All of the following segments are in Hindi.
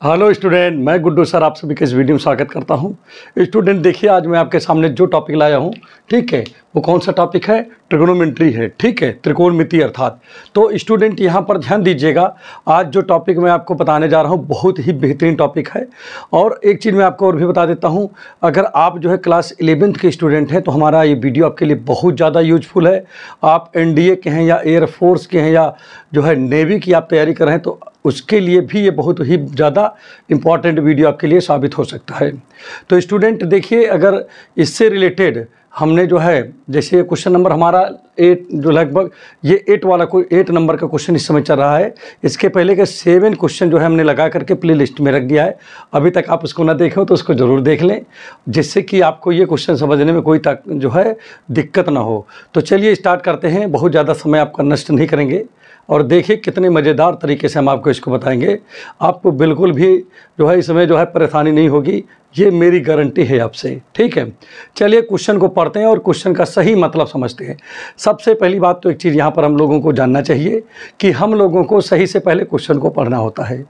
हेलो स्टूडेंट, मैं गुड्डू सर आप सभी के इस वीडियो में स्वागत करता हूं। स्टूडेंट देखिए, आज मैं आपके सामने जो टॉपिक लाया हूं, ठीक है, वो कौन सा टॉपिक है? ट्रिगोनोमेट्री है, ठीक है, त्रिकोणमिति अर्थात। तो स्टूडेंट यहां पर ध्यान दीजिएगा, आज जो टॉपिक मैं आपको बताने जा रहा हूं बहुत ही बेहतरीन टॉपिक है। और एक चीज़ मैं आपको और भी बता देता हूँ, अगर आप जो है क्लास 11th के स्टूडेंट हैं तो हमारा ये वीडियो आपके लिए बहुत ज़्यादा यूजफुल है। आप NDA के हैं या एयरफोर्स के हैं या जो है नेवी की आप तैयारी कर रहे हैं तो उसके लिए भी ये बहुत ही ज़्यादा इम्पॉर्टेंट वीडियो आपके लिए साबित हो सकता है। तो स्टूडेंट देखिए, अगर इससे रिलेटेड हमने जो है, जैसे क्वेश्चन नंबर हमारा 8 जो लगभग ये 8 वाला कोई 8 नंबर का क्वेश्चन इस समय चल रहा है। इसके पहले के 7 क्वेश्चन जो है हमने लगा करके प्ले लिस्ट में रख दिया है। अभी तक आप उसको ना देखे हो तो उसको ज़रूर देख लें, जिससे कि आपको ये क्वेश्चन समझने में कोई जो है दिक्कत ना हो। तो चलिए स्टार्ट करते हैं, बहुत ज़्यादा समय आपका नष्ट नहीं करेंगे और देखिए कितने मज़ेदार तरीके से हम आपको इसको बताएंगे। आपको बिल्कुल भी जो है इसमें जो है परेशानी नहीं होगी, ये मेरी गारंटी है आपसे, ठीक है। चलिए क्वेश्चन को पढ़ते हैं और क्वेश्चन का सही मतलब समझते हैं। सबसे पहली बात तो एक चीज़ यहाँ पर हम लोगों को जानना चाहिए कि हम लोगों को सही से पहले क्वेश्चन को पढ़ना होता है।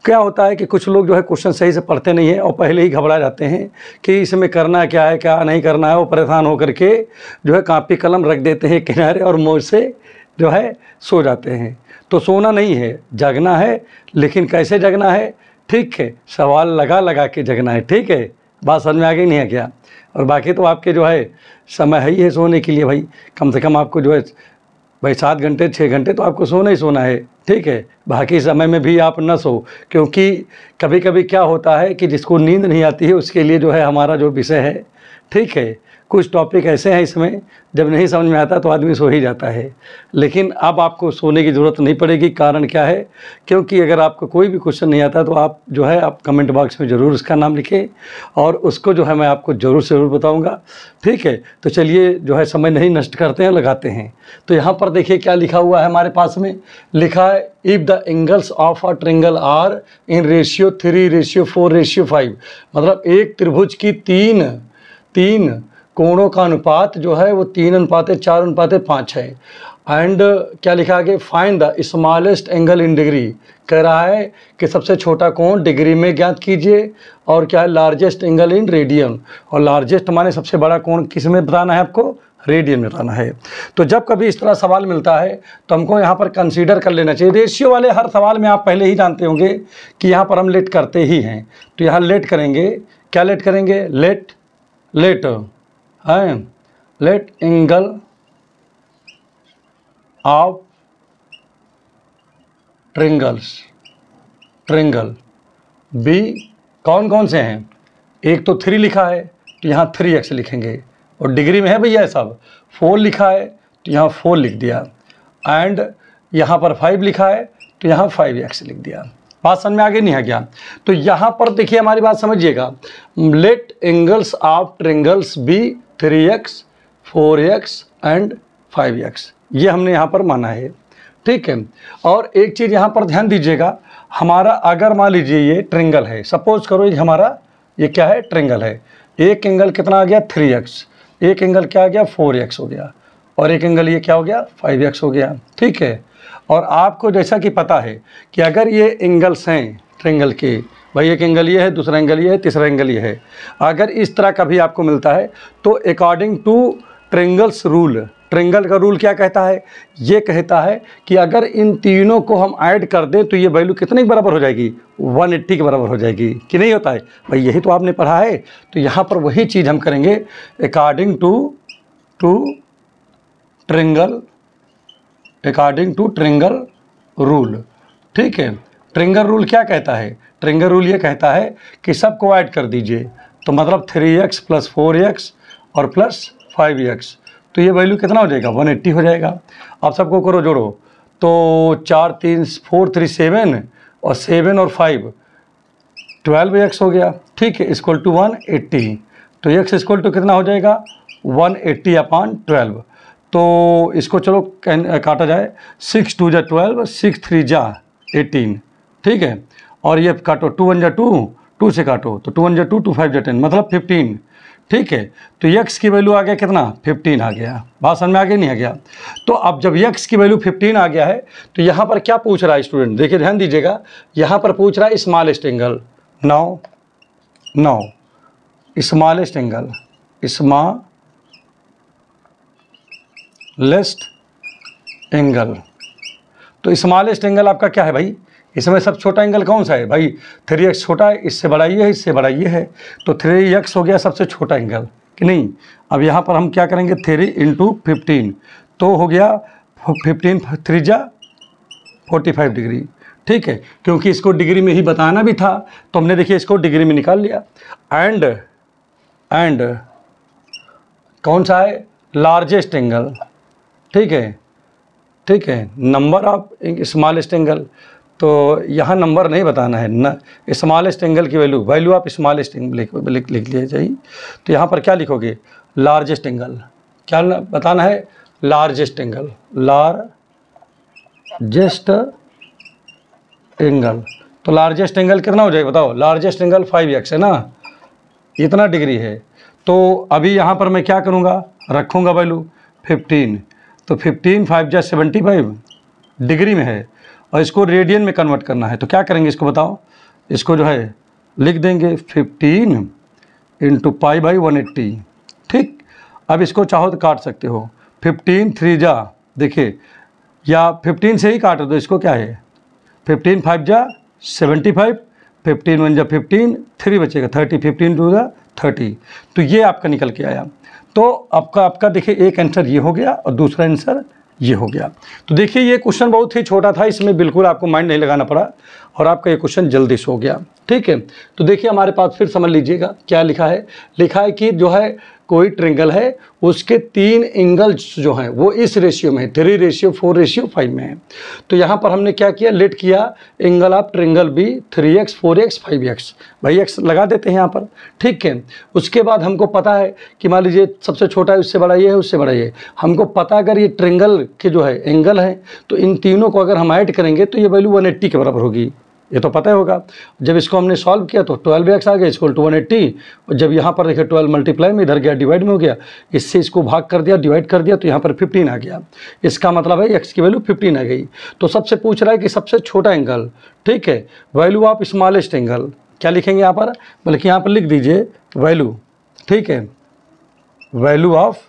क्या होता है कि कुछ लोग जो है क्वेश्चन सही से पढ़ते नहीं हैं और पहले ही घबरा जाते हैं कि इसमें करना क्या है क्या नहीं करना है। वो परेशान होकर के जो है कापी कलम रख देते हैं किनारे और मौज से जो है सो जाते हैं। तो सोना नहीं है, जगना है, लेकिन कैसे जगना है? ठीक है, सवाल लगा लगा के जगना है, ठीक है। बात समझ में आ गई नहीं है क्या? और बाकी तो आपके जो है समय है ही है सोने के लिए भाई, कम से कम आपको जो है भाई 7 घंटे 6 घंटे तो आपको सोना ही सोना है, ठीक है। बाकी समय में भी आप न सो, क्योंकि कभी कभी क्या होता है कि जिसको नींद नहीं आती है उसके लिए जो है हमारा जो विषय है, ठीक है, कुछ टॉपिक ऐसे हैं इसमें जब नहीं समझ में आता तो आदमी सो ही जाता है। लेकिन अब आपको सोने की ज़रूरत नहीं पड़ेगी। कारण क्या है? क्योंकि अगर आपको कोई भी क्वेश्चन नहीं आता तो आप जो है आप कमेंट बॉक्स में ज़रूर उसका नाम लिखें और उसको जो है मैं आपको ज़रूर से ज़रूर बताऊंगा, ठीक है। तो चलिए जो है समय नहीं नष्ट करते हैं, लगाते हैं। तो यहाँ पर देखिए क्या लिखा हुआ है हमारे पास में, लिखा है if the angles of a triangle are in ratio 3:4:5। मतलब एक त्रिभुज की तीन कोणों का अनुपात जो है वो 3:4:5 है। एंड क्या लिखा है? Find the smallest angle in degree. कह रहा है कि सबसे छोटा कोण डिग्री में ज्ञात कीजिए। और क्या है? Largest angle in radian. और लार्जेस्ट माने सबसे बड़ा कोण किस में बताना है आपको? रेडियन में बताना है। तो जब कभी इस तरह सवाल मिलता है तो हमको यहाँ पर कंसीडर कर लेना चाहिए। रेशियो वाले हर सवाल में आप पहले ही जानते होंगे कि यहाँ पर हम लेट करते ही हैं। तो यहाँ लेट करेंगे, क्या लेट करेंगे? Let angle of triangle B कौन कौन से हैं? एक तो 3 लिखा है तो यहाँ 3x लिखेंगे, और डिग्री में है भैया सब। 4 लिखा है तो यहाँ 4 लिख दिया, एंड यहाँ पर 5 लिखा है तो यहाँ 5x लिख दिया। बात समझ में आगे नहीं है क्या? तो यहाँ पर देखिए हमारी बात समझिएगा, let angles of triangles be 3x 4x and 5x, ये हमने यहाँ पर माना है, ठीक है। और एक चीज़ यहाँ पर ध्यान दीजिएगा, हमारा अगर मान लीजिए ये ट्रायंगल है, सपोज करो ये हमारा ये क्या है? ट्रायंगल है। एक एंगल कितना आ गया? 3x, एक एंगल क्या आ गया? 4x हो गया, और एक एंगल ये क्या हो गया? 5x हो गया, ठीक है। और आपको जैसा कि पता है कि अगर ये एंगल्स हैं ट्रायंगल के, भाई एक एंगल ये है, दूसरा एंगल ये है, तीसरा एंगल ये है, अगर इस तरह का भी आपको मिलता है तो according two triangles rule, triangle का रूल क्या कहता है? ये कहता है कि अगर इन तीनों को हम ऐड कर दें तो ये वैल्यू कितने के बराबर हो जाएगी? 180 के बराबर हो जाएगी, कि नहीं होता है भाई? यही तो आपने पढ़ा है। तो यहाँ पर वही चीज़ हम करेंगे, अकॉर्डिंग टू ट्रायंगल रूल, ठीक है। ट्रायंगल रूल क्या कहता है? ट्रायंगल रूल ये कहता है कि सबको ऐड कर दीजिए, तो मतलब 3x + 4x और प्लस 5x, तो ये वैल्यू कितना हो जाएगा? 180 हो जाएगा। अब सबको करो जोड़ो, तो 4 3 4 3 7 और 7 और 5 12x हो गया, ठीक है, इक्वल टू 180। तो x इक्वल टू कितना हो जाएगा? 180/12। तो इसको चलो काटा जाए, 6 2 जा 12, 6 3 जा 18, ठीक है। और ये काटो, 2 1 जा 2, 2 से काटो तो 2 1 जा 2, 2 5 जा 10, मतलब 15। ठीक है। तो x की वैल्यू आ गया कितना, 15 आ गया। बात समझ में आ गया नहीं आ गया। तो अब जब x की वैल्यू 15 आ गया है तो यहाँ पर क्या पूछ रहा है स्टूडेंट, देखिए ध्यान दीजिएगा, यहाँ पर पूछ रहा है smallest angle. Now smallest angle, smallest angle. तो स्मॉलेस्ट एंगल आपका क्या है भाई, इसमें सब छोटा एंगल कौन सा है भाई, 3x छोटा है, इससे बड़ा ये है, इससे बड़ा ये है, तो 3x हो गया सबसे छोटा एंगल कि नहीं। अब यहाँ पर हम क्या करेंगे, 3 × 15 तो हो गया 15 3 जा 45 डिग्री, ठीक है। क्योंकि इसको डिग्री में ही बताना भी था तो हमने देखिए इसको डिग्री में निकाल लिया। एंड कौन सा है, लार्जेस्ट एंगल, ठीक है, नंबर ऑफ स्मॉलेस्ट एंगल। तो यहाँ नंबर नहीं बताना है न, स्मॉलेस्ट एंगल की वैल्यू आप स्मॉलेस्ट एंगल लिख लिया जाइए। तो यहाँ पर क्या लिखोगे, लार्जेस्ट एंगल, क्या बताना है, लार्जेस्ट एंगल, लार्जेस्ट एंगल। तो लार्जेस्ट एंगल कितना हो जाएगा बताओ, लार्जेस्ट एंगल 5x है ना, इतना डिग्री है। तो अभी यहाँ पर मैं क्या करूँगा, रखूँगा वैल्यू 15, तो 15 5 जा 75 डिग्री में है और इसको रेडियन में कन्वर्ट करना है। तो क्या करेंगे इसको बताओ, इसको जो है लिख देंगे 15 × π/180, ठीक। अब इसको चाहो तो काट सकते हो, 15 3 जा, देखिए या 15 से ही काट दो इसको, क्या है 15 5 जा 75, 15 1 जा 15, 3 बचेगा 30, 15 2 जा 30। तो ये आपका निकल के आया। तो आपका देखिए एक आंसर ये हो गया और दूसरा आंसर ये हो गया। तो देखिए ये क्वेश्चन बहुत ही छोटा था, इसमें बिल्कुल आपको माइंड नहीं लगाना पड़ा और आपका ये क्वेश्चन जल्दी से हो गया, ठीक है। तो देखिए हमारे पास फिर समझ लीजिएगा क्या लिखा है, कि जो है कोई ट्रिंगल है उसके 3 एंगल्स जो हैं वो इस रेशियो में है, 3:4:5 में है। तो यहाँ पर हमने क्या किया, लेट किया angle of triangle B 3x 4x 5x, भाई x लगा देते हैं यहाँ पर, ठीक है। उसके बाद हमको पता है कि मान लीजिए सबसे छोटा है, उससे बड़ा ये है, उससे बड़ा ये, हमको पता अगर ये ट्रिंगल के जो है एंगल है तो इन तीनों को अगर हम ऐड करेंगे तो ये वैल्यू 180 के बराबर होगी, ये तो पता ही होगा। जब इसको हमने सॉल्व किया तो 12x आ गया इक्वल टू 180, और जब यहाँ पर देखिए 12 मल्टीप्लाई में इधर गया डिवाइड में हो गया, इससे इसको भाग कर दिया, डिवाइड कर दिया, तो यहाँ पर 15 आ गया। इसका मतलब है x की वैल्यू 15 आ गई। तो सबसे पूछ रहा है कि सबसे छोटा एंगल, ठीक है, वैल्यू ऑफ स्मॉलेस्ट एंगल, क्या लिखेंगे यहाँ पर, बल्कि यहाँ पर लिख दीजिए वैल्यू, ठीक है, वैल्यू ऑफ,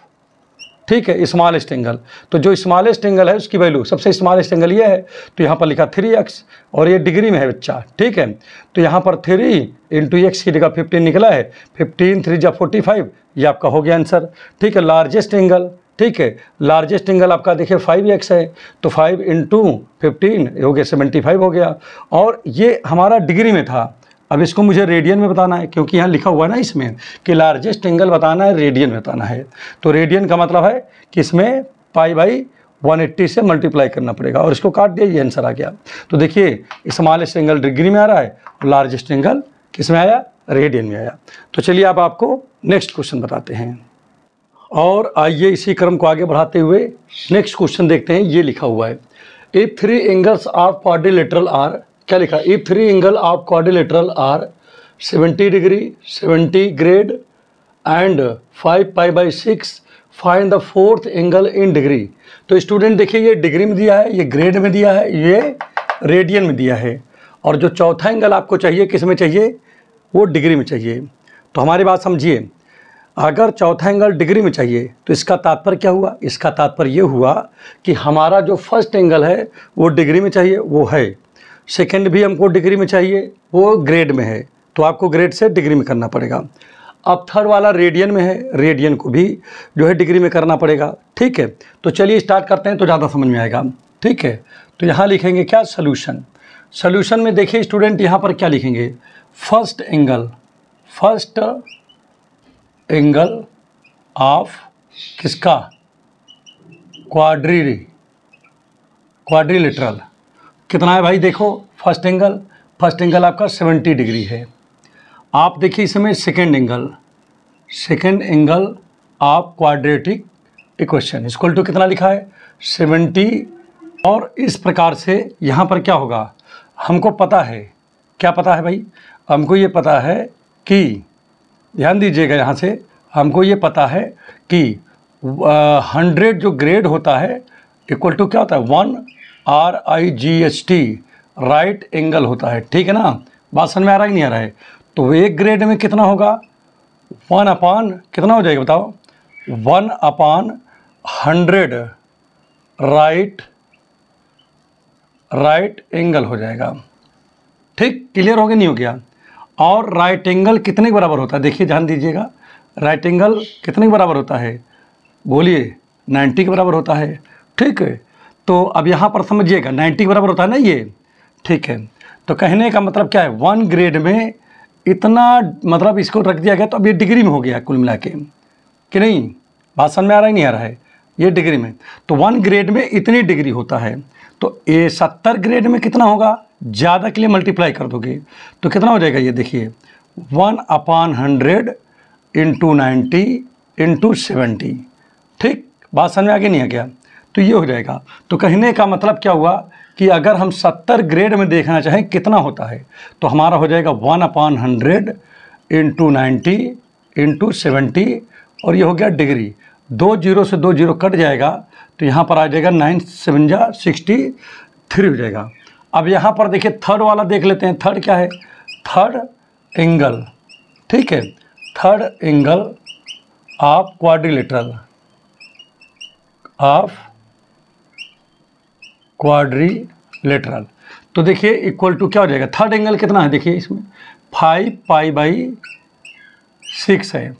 ठीक है, स्मॉलेस्ट एंगल। तो जो स्मॉलेस्ट एंगल है उसकी वैल्यू, सबसे स्मॉलेस्ट एंगल ये है, तो यहाँ पर लिखा 3x और ये डिग्री में है बच्चा, ठीक है। तो यहाँ पर 3 × x की जगह 15 निकला है, 15 3 जा 45, ये आपका हो गया आंसर, ठीक है। लार्जेस्ट एंगल, ठीक है, लार्जेस्ट एंगल आपका देखिए 5x है, तो 5 × 15 हो गया 75 हो गया, और ये हमारा डिग्री में था। अब इसको मुझे रेडियन में बताना है, क्योंकि यहाँ लिखा हुआ है ना इसमें कि लार्जेस्ट एंगल बताना है, रेडियन में बताना है। तो रेडियन का मतलब है कि इसमें π/180 से मल्टीप्लाई करना पड़ेगा, और इसको काट दिया, ये आंसर आ गया। तो देखिए स्मॉलेस्ट एंगल डिग्री में आ रहा है और लार्जेस्ट एंगल किस में आया, रेडियन में आया। तो चलिए अब आपको नेक्स्ट क्वेश्चन बताते हैं, और आइए इसी क्रम को आगे बढ़ाते हुए नेक्स्ट क्वेश्चन देखते हैं। ये लिखा हुआ है, if 3 angles of quadrilateral are, क्या लिखा, if 3 angle of quadrilateral are 70 degree 70 grade and 5 π/6 find the 4th angle in degree. तो स्टूडेंट देखिए ये डिग्री में दिया है, ये ग्रेड में दिया है, ये रेडियन में दिया है, और जो चौथा एंगल आपको चाहिए किस में चाहिए, वो डिग्री में चाहिए। तो हमारी बात समझिए, अगर चौथा एंगल डिग्री में चाहिए तो इसका तात्पर्य क्या हुआ, इसका तात्पर्य ये हुआ कि हमारा जो फर्स्ट एंगल है वो डिग्री में चाहिए, वो है, सेकंड भी हमको डिग्री में चाहिए, वो ग्रेड में है, तो आपको ग्रेड से डिग्री में करना पड़ेगा। अब थर्ड वाला रेडियन में है, रेडियन को भी जो है डिग्री में करना पड़ेगा, ठीक है। तो चलिए स्टार्ट करते हैं तो ज़्यादा समझ में आएगा, ठीक है। तो यहाँ लिखेंगे क्या, सोल्यूशन। सोल्यूशन में देखिए स्टूडेंट यहाँ पर क्या लिखेंगे, फर्स्ट एंगल ऑफ किसका, क्वाड्रिलेटरल कितना है भाई, देखो फर्स्ट एंगल आपका 70 डिग्री है। आप देखिए इसमें second angle of quadratic equation equal to कितना लिखा है, 70। और इस प्रकार से यहाँ पर क्या होगा, हमको पता है, क्या पता है भाई, हमको ये पता है कि, ध्यान दीजिएगा यहाँ से, हमको ये पता है कि 100 जो ग्रेड होता है इक्वल टू क्या होता है 1 RIGHT, राइट एंगल होता है, ठीक है ना। बात समझ में आ रहा है कि नहीं आ रहा है। तो एक ग्रेड में कितना होगा 1 अपान कितना हो जाएगा बताओ 1/100 राइट एंगल हो जाएगा। ठीक, क्लियर हो गया नहीं हो गया। और राइट एंगल कितने के बराबर होता है, देखिए ध्यान दीजिएगा, राइट एंगल कितने के बराबर होता है, बोलिए 90 के बराबर होता है। ठीक है, तो अब यहाँ पर समझिएगा 90 के बराबर होता है ना ये, ठीक है। तो कहने का मतलब क्या है 1 ग्रेड में इतना, मतलब इसको रख दिया गया तो अब ये डिग्री में हो गया कुल मिला के, कि नहीं। बात समझ में आ रहा है नहीं आ रहा है, ये डिग्री में। तो 1 ग्रेड में इतनी डिग्री होता है, तो ये 70 ग्रेड में कितना होगा, ज़्यादा के लिए मल्टीप्लाई कर दोगे तो कितना हो जाएगा, ये देखिए 1/100 इंटू 90 इंटू 70। ठीक, बात समझ में आगे नहीं आ गया, तो ये हो जाएगा। तो कहने का मतलब क्या हुआ कि अगर हम 70 ग्रेड में देखना चाहें कितना होता है, तो हमारा हो जाएगा 1/100 इंटू 90 इंटू 70, और ये हो गया डिग्री। 2 0 से 2 0 कट जाएगा, तो यहाँ पर आ जाएगा 9 7 जा 63 हो जाएगा। अब यहाँ पर देखिए थर्ड वाला देख लेते हैं। थर्ड क्या है, थर्ड एंगल, ठीक है, थर्ड एंगल ऑफ क्वाड्रिलेटरल। तो देखिए इक्वल टू क्या हो जाएगा, थर्ड एंगल कितना है देखिए इसमें 5π/6 है।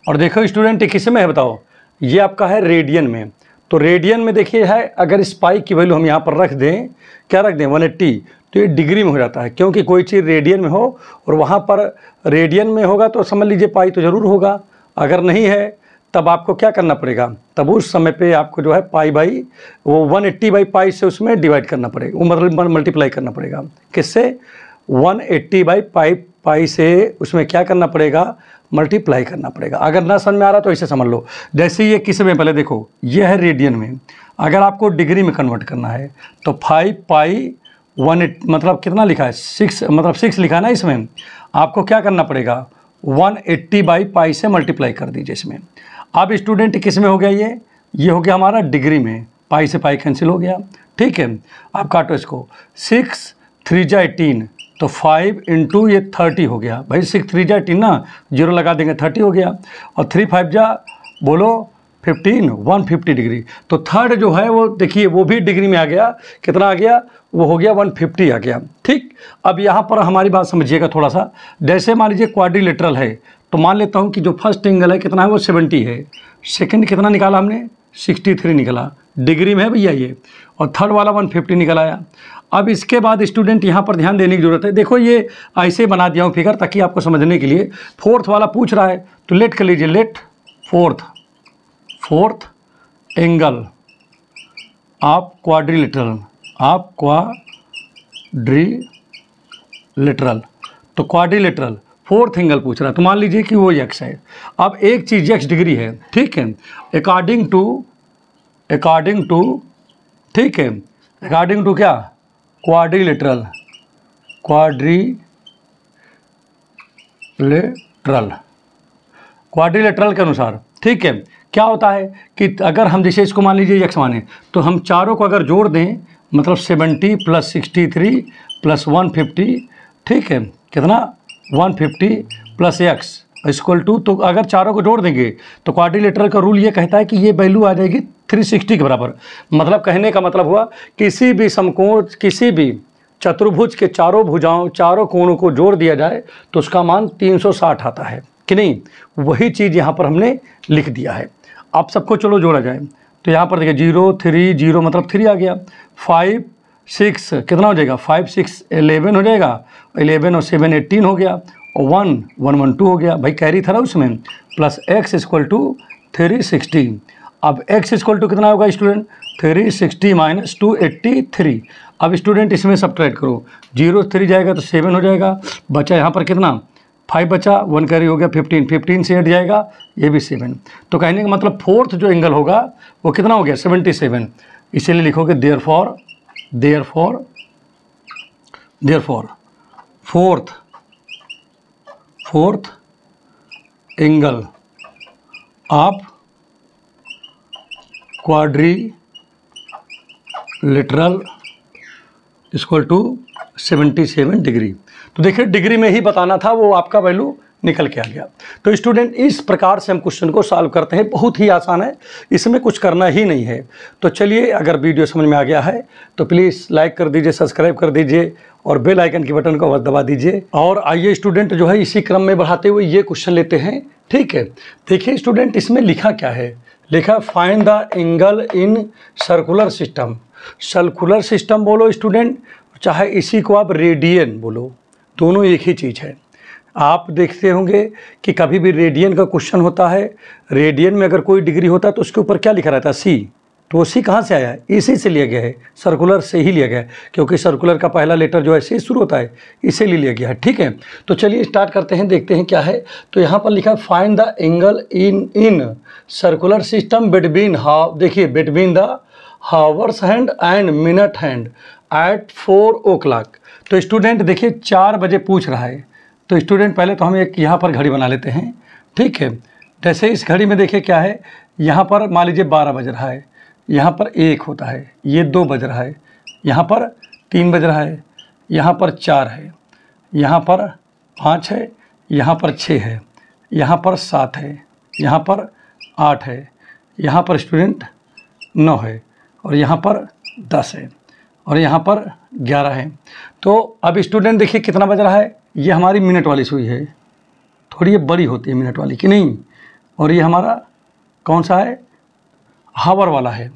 और देखो स्टूडेंट किस में है बताओ, ये आपका है रेडियन में। तो रेडियन में देखिए है, अगर इस पाई की वैल्यू हम यहाँ पर रख दें, क्या रख दें 180, तो ये डिग्री में हो जाता है। क्योंकि कोई चीज़ रेडियन में हो और वहाँ पर रेडियन में होगा तो समझ लीजिए पाई तो ज़रूर होगा, अगर नहीं है तब आपको क्या करना पड़ेगा, तब उस समय पे आपको जो है पाई बाई वो 180/पाई से उसमें डिवाइड करना पड़ेगा, वो मतलब मल्टीप्लाई करना पड़ेगा। किससे, 180/पाई से उसमें क्या करना पड़ेगा, मल्टीप्लाई करना पड़ेगा। अगर ना समझ में आ रहा तो ऐसे समझ लो, जैसे ये किस में, पहले देखो ये है रेडियन में, अगर आपको डिग्री में कन्वर्ट करना है तो 5π/1 मतलब कितना लिखा है 6, मतलब 6 लिखा है ना, इसमें आपको क्या करना पड़ेगा 180/पाई से मल्टीप्लाई कर दीजिए इसमें। अब स्टूडेंट किस में हो गया, ये हो गया हमारा डिग्री में, पाई से पाई कैंसिल हो गया, ठीक है। आप काटो इसको, 6 3 जा 18, तो 5 इंटू ये 30 हो गया भाई, 6 3 जा 18 ना, 0 लगा देंगे 30 हो गया, और 3 5 जा बोलो 15, 150 डिग्री। तो थर्ड जो है वो देखिए वो भी डिग्री में आ गया, कितना आ गया, वो हो गया 150 आ गया। ठीक, अब यहाँ पर हमारी बात समझिएगा थोड़ा सा, जैसे मान लीजिए क्वाड्रिलेटरल है, तो मान लेता हूँ कि जो फर्स्ट एंगल है कितना है वो 70 है, सेकंड कितना निकाला हमने 63 निकला, डिग्री में है भैया ये, और थर्ड वाला 150 निकल आया। अब इसके बाद स्टूडेंट यहाँ पर ध्यान देने की जरूरत है, देखो ये ऐसे बना दिया हूँ फिगर ताकि आपको समझने के लिए। फोर्थ वाला पूछ रहा है तो लेट कर लीजिए, let fourth angle of quadrilateral, तो क्वाड्रिलेटरल फोर्थ एंगल पूछ रहा है, तो मान लीजिए कि वो x है। अब एक चीज़ x डिग्री है, ठीक है, अकॉर्डिंग टू ठीक है, अकॉर्डिंग टू क्या, क्वाड्रिलेटरल के अनुसार, ठीक है। क्या होता है कि अगर हम जैसे इसको मान लीजिए x माने, तो हम चारों को अगर जोड़ दें, मतलब 70 + 63 + 150, ठीक है, कितना 150 + x इक्वल टू, तो अगर चारों को जोड़ देंगे तो क्वाड्रिलेटरल का रूल ये कहता है कि ये वैल्यू आ जाएगी 360 के बराबर। मतलब कहने का मतलब हुआ किसी भी समकोण, किसी भी चतुर्भुज के चारों भुजाओं, चारों कोणों को जोड़ दिया जाए तो उसका मान 360 आता है कि नहीं। वही चीज़ यहाँ पर हमने लिख दिया है। आप सबको चलो जोड़ा जाए, तो यहाँ पर देखिए 0 3 0 मतलब 3 आ गया, 5 6 कितना हो जाएगा, 5 6 11 हो जाएगा, 11 और 7 18 हो गया, और 1 1 1 2 हो गया भाई, कैरी था ना उसमें, प्लस x इक्वल टू 360। अब x इक्वल टू कितना होगा स्टूडेंट, 360 - 283। अब स्टूडेंट इसमें सब्ट्रैक्ट करो, 0 3 जाएगा तो 7 हो जाएगा, बचा यहाँ पर कितना 5 बचा, 1 कैरी हो गया 15, 15 से 8 जाएगा, ये भी 7। तो कहने का मतलब फोर्थ जो एंगल होगा वो कितना हो गया 77। इसीलिए लिखोगे therefore fourth angle of quadrilateral equal to 77 degree. तो देखिए डिग्री में ही बताना था, वो आपका वैल्यू निकल के आ गया। तो स्टूडेंट इस प्रकार से हम क्वेश्चन को सॉल्व करते हैं, बहुत ही आसान है, इसमें कुछ करना ही नहीं है। तो चलिए, अगर वीडियो समझ में आ गया है तो प्लीज़ लाइक कर दीजिए, सब्सक्राइब कर दीजिए और बेल आइकन की बटन को दबा दीजिए। और आइए स्टूडेंट जो है इसी क्रम में बढ़ाते हुए ये क्वेश्चन लेते हैं, ठीक है। देखिए स्टूडेंट इसमें लिखा क्या है, लिखा find the angle in circular system. Circular system बोलो स्टूडेंट, चाहे इसी को आप रेडियन बोलो, दोनों एक ही चीज़ है। आप देखते होंगे कि कभी भी रेडियन का क्वेश्चन होता है, रेडियन में अगर कोई डिग्री होता है तो उसके ऊपर क्या लिखा रहता है, सी। तो वो सी कहाँ से आया है, इसी से लिया गया है, सर्कुलर से ही लिया गया है, क्योंकि सर्कुलर का पहला लेटर जो है से शुरू होता है, इसीलिए लिया गया है, ठीक है। तो चलिए स्टार्ट करते हैं, देखते हैं क्या है। तो यहाँ पर लिखा है find the angle in circular system between देखिए between the hours hand and minute hand at 4 o'clock। तो स्टूडेंट देखिए 4 बजे पूछ रहा है, तो स्टूडेंट पहले तो हम एक यहाँ पर घड़ी बना लेते हैं, ठीक है। जैसे इस घड़ी में देखिए क्या है, यहाँ पर मान लीजिए 12 बज रहा है, यहाँ पर 1 होता है, ये 2 बज रहा है, यहाँ पर 3 बज रहा है, यहाँ पर 4 है, यहाँ पर 5 है, यहाँ पर 6 है, यहाँ पर 7 है, यहाँ पर 8 है, यहाँ पर स्टूडेंट 9 है, और यहाँ पर 10 है, और यहाँ पर 11 है। तो अब स्टूडेंट देखिए कितना बज रहा है, ये हमारी मिनट वाली सुई है, थोड़ी ये बड़ी होती है मिनट वाली कि नहीं, और ये हमारा कौन सा है, हावर वाला है।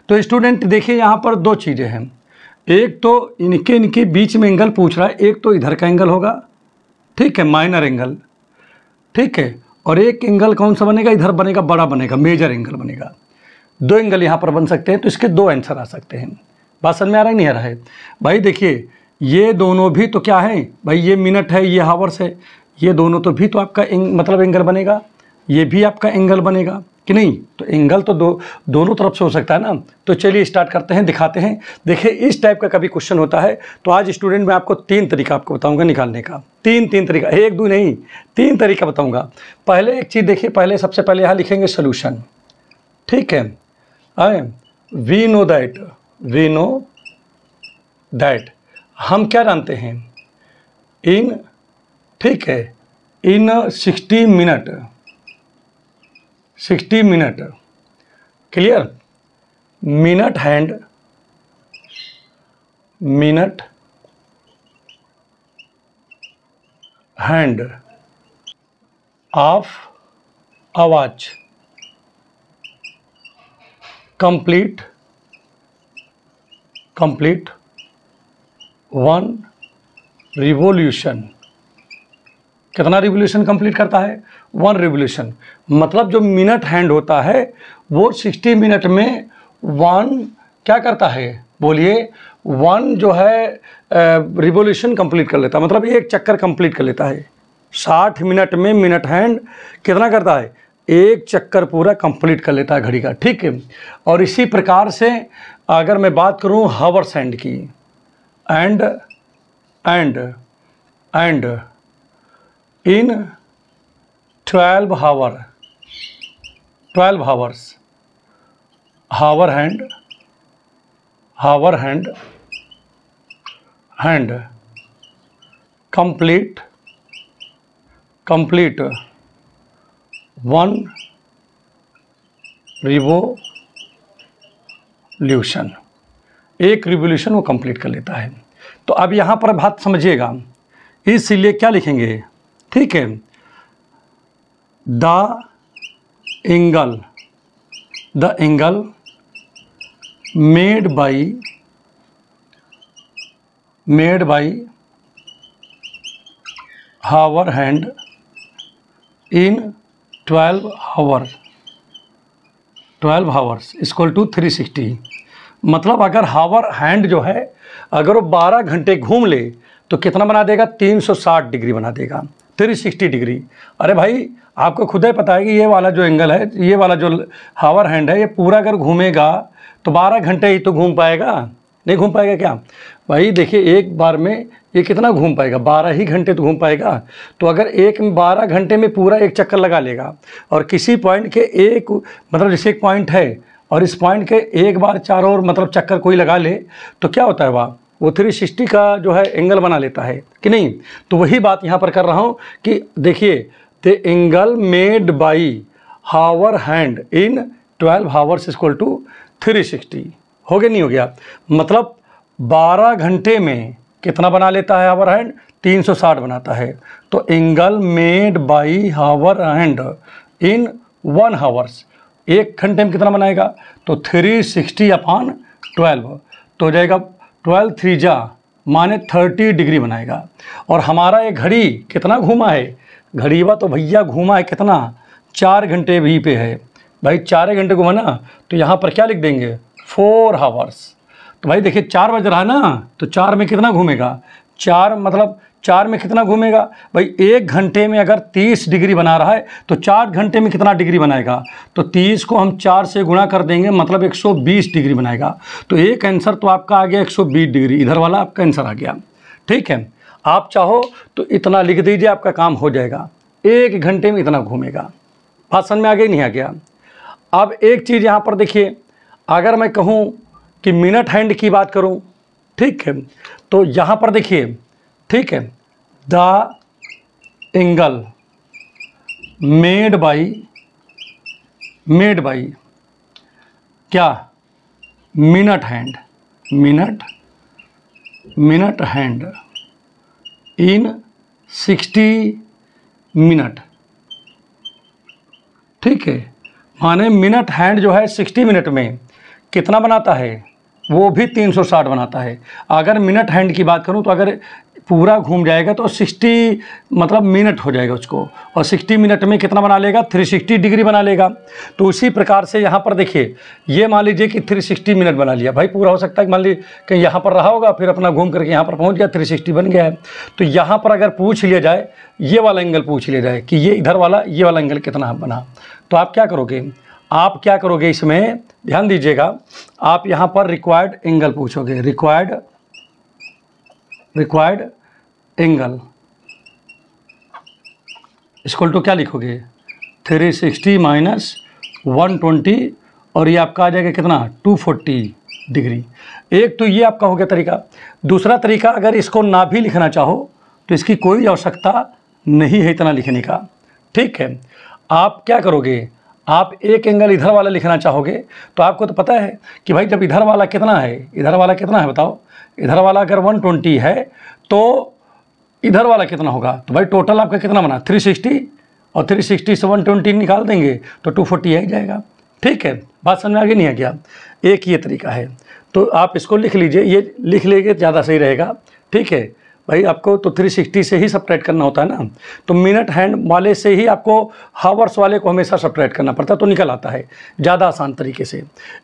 तो स्टूडेंट देखिए यहाँ पर 2 चीज़ें हैं, एक तो इनके बीच में एंगल पूछ रहा है, एक तो इधर का एंगल होगा, ठीक है, माइनर एंगल, ठीक है, और एक एंगल कौन सा बनेगा, इधर बनेगा, बड़ा बनेगा, मेजर एंगल बनेगा। 2 एंगल यहाँ पर बन सकते हैं, तो इसके 2 आंसर आ सकते हैं। बात समझ में आ रहा है नहीं आ रहा है भाई। देखिए ये दोनों भी तो क्या है भाई, ये मिनट है, ये हावर्स है, ये दोनों तो भी तो आपका मतलब एंगल बनेगा, ये भी आपका एंगल बनेगा कि नहीं। तो एंगल तो दोनों तरफ से हो सकता है ना। तो चलिए स्टार्ट करते हैं, दिखाते हैं। देखिए इस टाइप का कभी क्वेश्चन होता है तो आज स्टूडेंट मैं आपको 3 तरीका आपको बताऊंगा निकालने का, 3 तरीका, 1 2 नहीं, 3 तरीका बताऊंगा। पहले एक चीज़ देखिए, पहले सबसे पहले यहाँ लिखेंगे सोल्यूशन, ठीक है। वी नो दैट, हम क्या जानते हैं, इन, ठीक है, इन 60 minute, clear, minute hand of a watch complete 1 revolution. कितना रिवोल्यूशन कंप्लीट करता है, 1 रिवोल्यूशन। मतलब जो मिनट हैंड होता है वो 60 मिनट में 1 क्या करता है, बोलिए, 1 जो है रिवोल्यूशन कंप्लीट कर लेता है, मतलब 1 चक्कर कंप्लीट कर लेता है। 60 मिनट में मिनट हैंड कितना करता है, 1 चक्कर पूरा कंप्लीट कर लेता है घड़ी का, ठीक है। और इसी प्रकार से अगर मैं बात करूं हावर्स हैंड की, and in 12 hours hour hand complete 1 revolution, 1 revolution वो कंप्लीट कर लेता है। तो अब यहाँ पर बात समझिएगा, इसलिए क्या लिखेंगे, ठीक है, the angle made by hour hand in 12 hours equal to 360। मतलब अगर हावर हैंड जो है अगर वो 12 घंटे घूम ले तो कितना बना देगा, 360 डिग्री बना देगा, 360 डिग्री। अरे भाई आपको खुद ही पता है कि ये वाला जो एंगल है, ये वाला जो हावर हैंड है, ये पूरा अगर घूमेगा तो 12 घंटे ही तो घूम पाएगा, नहीं घूम पाएगा क्या। भाई देखिए एक बार में ये कितना घूम पाएगा, 12 ही घंटे तो घूम पाएगा। तो अगर एक 12 घंटे में पूरा एक चक्कर लगा लेगा और किसी पॉइंट के एक मतलब जैसे एक पॉइंट है और इस पॉइंट के एक बार चारों ओर मतलब चक्कर कोई लगा ले तो क्या होता है वो 360 का जो है एंगल बना लेता है कि नहीं। तो वही बात यहाँ पर कर रहा हूँ कि देखिए the angle made by hour hand in 12 hours equal to 360। हो गया नहीं हो गया, मतलब 12 घंटे में कितना बना लेता है हावर हैंड, 360 बनाता है। तो angle made by hour hand in 1 hours, एक घंटे में कितना बनाएगा, तो 360/12 तो हो जाएगा 12 3 माने 30 डिग्री बनाएगा। और हमारा ये घड़ी कितना घूमा है, घड़ीवा तो भैया घूमा है कितना, 4 घंटे भी पे है भाई, 4 घंटे घूमा ना, तो यहाँ पर क्या लिख देंगे 4 आवर्स। तो भाई देखिए 4 बज रहा है ना, तो 4 में कितना घूमेगा, 4 मतलब 4 में कितना घूमेगा भाई, 1 घंटे में अगर 30 डिग्री बना रहा है तो 4 घंटे में कितना डिग्री बनाएगा, तो 30 को हम 4 से गुणा कर देंगे मतलब 120 डिग्री बनाएगा। तो एक आंसर तो आपका आ गया 120 डिग्री, इधर वाला आपका आंसर आ गया। ठीक है, आप चाहो तो इतना लिख दीजिए, आपका काम हो जाएगा, 1 घंटे में इतना घूमेगा। बात समझ में आ गई नहीं आ गया। अब एक चीज़ यहाँ पर देखिए, अगर मैं कहूँ कि मिनट हैंड की बात करूँ, ठीक है, तो यहाँ पर देखिए, ठीक है, द एंगल मेड बाई क्या, मिनट हैंड इन 60 मिनट। ठीक है, माने मिनट हैंड जो है 60 मिनट में कितना बनाता है, वो भी 360 बनाता है। अगर मिनट हैंड की बात करूं तो अगर पूरा घूम जाएगा तो 60 मतलब मिनट हो जाएगा उसको, और 60 मिनट में कितना बना लेगा, 360 डिग्री बना लेगा। तो उसी प्रकार से यहाँ पर देखिए, ये मान लीजिए कि 360 मिनट बना लिया भाई, पूरा हो सकता है कि मान लीजिए कहीं यहाँ पर रहा होगा, फिर अपना घूम करके यहाँ पर पहुँच गया, 360 बन गया है। तो यहाँ पर अगर पूछ लिया जाए, ये वाला एंगल पूछ लिया जाए कि ये इधर वाला ये वाला एंगल कितना बना, तो आप क्या करोगे, इसमें ध्यान दीजिएगा, आप यहाँ पर रिक्वायर्ड एंगल पूछोगे, रिक्वायर्ड एंगल इक्वल टू क्या लिखोगे, 360 माइनस 120, और ये आपका आ जाएगा कितना, 240 डिग्री। एक तो ये आपका हो गया तरीका। दूसरा तरीका, अगर इसको ना भी लिखना चाहो तो इसकी कोई आवश्यकता नहीं है इतना लिखने का। ठीक है, आप क्या करोगे, आप एक एंगल इधर वाला लिखना चाहोगे तो आपको तो पता है कि भाई जब इधर वाला कितना है, इधर वाला कितना है बताओ, इधर वाला अगर 120 है तो इधर वाला कितना होगा, तो भाई टोटल आपका कितना बना 360, और 360 से 120 निकाल देंगे तो 240 आ जाएगा। ठीक है, बात समझ में आगे नहीं आ गया। एक ये तरीका है, तो आप इसको लिख लीजिए, ये लिख लेंगे ज़्यादा सही रहेगा। ठीक है भाई, आपको तो 360 से ही सब्ट्रैक्ट करना होता है ना, तो मिनट हैंड वाले से ही आपको हावर्स वाले को हमेशा सब्ट्रैक्ट करना पड़ता है, तो निकल आता है ज़्यादा आसान तरीके से।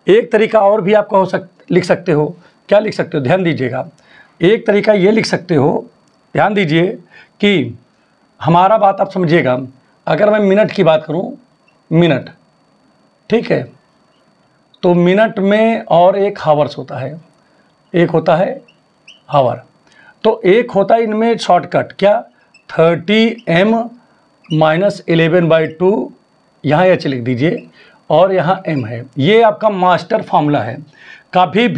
एक तरीका और भी आपका लिख सकते हो, क्या लिख सकते हो, ध्यान दीजिएगा। एक तरीका ये लिख सकते हो, ध्यान दीजिए कि हमारा बात आप समझिएगा, अगर मैं मिनट की बात करूं, मिनट, ठीक है, तो मिनट में और एक हावर्स होता है, एक होता है हावर, तो एक होता है इनमें शॉर्टकट क्या, 30m माइनस 11/2, यहाँ एच लिख दीजिए और यहाँ m है। ये आपका मास्टर फॉर्मूला है। कभी